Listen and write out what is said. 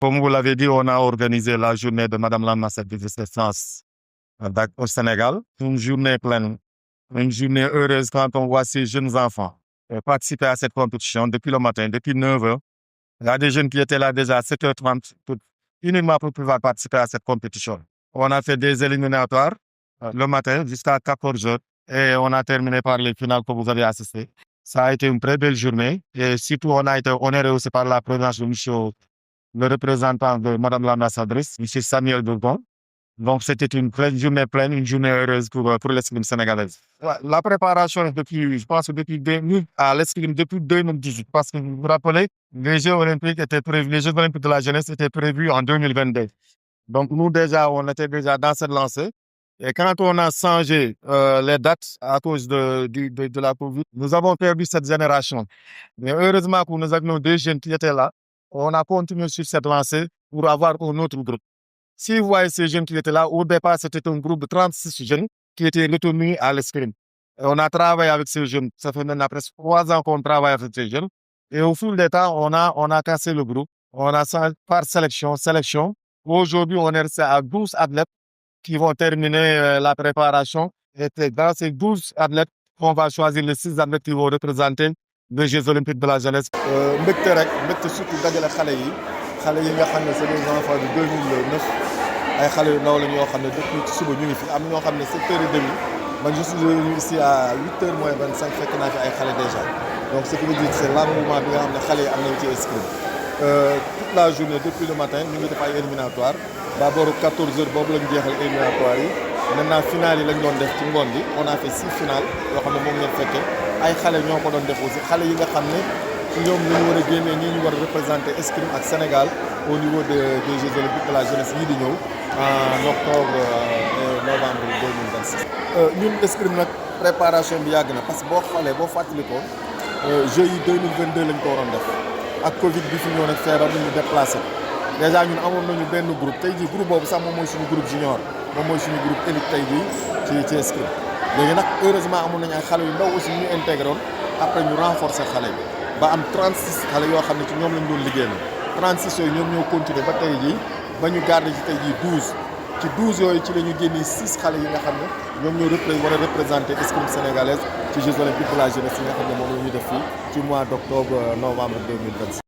Comme vous l'avez dit, on a organisé la journée de Madame l'ambassadrice de France au Sénégal. Une journée pleine, une journée heureuse quand on voit ces jeunes enfants participer à cette compétition depuis le matin, depuis 9 heures. Il y a des jeunes qui étaient là déjà à 7h30 uniquement pour pouvoir participer à cette compétition. On a fait des éliminatoires le matin jusqu'à 14 heures et on a terminé par les finales que vous avez assisté. Ça a été une très belle journée et surtout on a été honoré aussi par la présence de monsieur le représentant de Madame l'ambassadrice, M. Samuel Bourbon. Donc, c'était une journée pleine, une journée heureuse pour l'escrime sénégalaise. Ouais, la préparation, je pense, depuis 2000 à l'escrime depuis 2018. Parce que vous vous rappelez, les Jeux olympiques les Jeux olympiques de la jeunesse étaient prévus en 2022. Donc, nous, déjà, on était déjà dans cette lancée. Et quand on a changé les dates à cause de la Covid, nous avons perdu cette génération. Mais heureusement que nous avions deux jeunes qui étaient là. On a continué sur cette lancée pour avoir un autre groupe. Si vous voyez ces jeunes qui étaient là, au départ, c'était un groupe de 36 jeunes qui étaient retenus à l'escrime. On a travaillé avec ces jeunes. Ça fait maintenant presque 3 ans qu'on travaille avec ces jeunes. Et au fil des temps, on a cassé le groupe. On a par sélection. Aujourd'hui, on est resté à 12 athlètes qui vont terminer la préparation. Et dans ces 12 athlètes, on va choisir les 6 athlètes qui vont représenter les Jeux olympiques de la jeunesse. Surtout xale yi nga xam ne c'est des enfants de 2009 ay xale yu ndaw la ñoo xam ne depuis ci suba ñu ngi fi am ñoo xam ne 7h30 man je suis venu ici à 8h moins 25 fekk naa fi ay xale déjà donc ce qui veut dire que c'est l'engouement bi nga xam ne xale yi am nañ ci inscrit toute la journée depuis le matin ñu ngi def ay éliminatoire ba booru 14h boobu lañ jeexal éliminatoire yi maintenant finale yi lañ doon def ci ngoon bi on a fait 6 finales yoo xam ne moom ngeen fekkee ay xale ñoo ko doon def aussi xale yi nga xam ne ñoom la ñu war a génnee ñii ñu war a représenter escrime ak Sénégal au niveau des Jeux olympiques de la jeunesse yii di ñëw en octobre et novembre 2026. ñun escrime nag préparation bi yàgg na parce que boo xoolee boo fàttalikoo Jeux yi 2022 lañ ko waroon def ak Covid bi fi ñëw nag feebar ñu déplacé déjà ñun amoon nañu benn groupe tey jii groupe boobu sax moom mooy suñu groupe junior moom mooy suñu groupe élite tey jii ci escrime léegi nag heureusement amoon nañu ay xale yu ndaw aussi ñu intégré woon après ñu renforcer xale bi. ba am 36 xale yoo xam ne ci ñoom lañ doon liggéeyal 36 yooyu ñoom ñoo continuer ba tey jii ba ñu garder ci tey jii 12 ci 12 yooyu ci la ñu génnee 6 xale yi nga xam ne ñoom ñoo war a représenter escrime sénégalaise ci Jeux olympiques de la jeunesse yi nga xam ne moom la ñuy def fii ci mois d'octobre novembre 2026.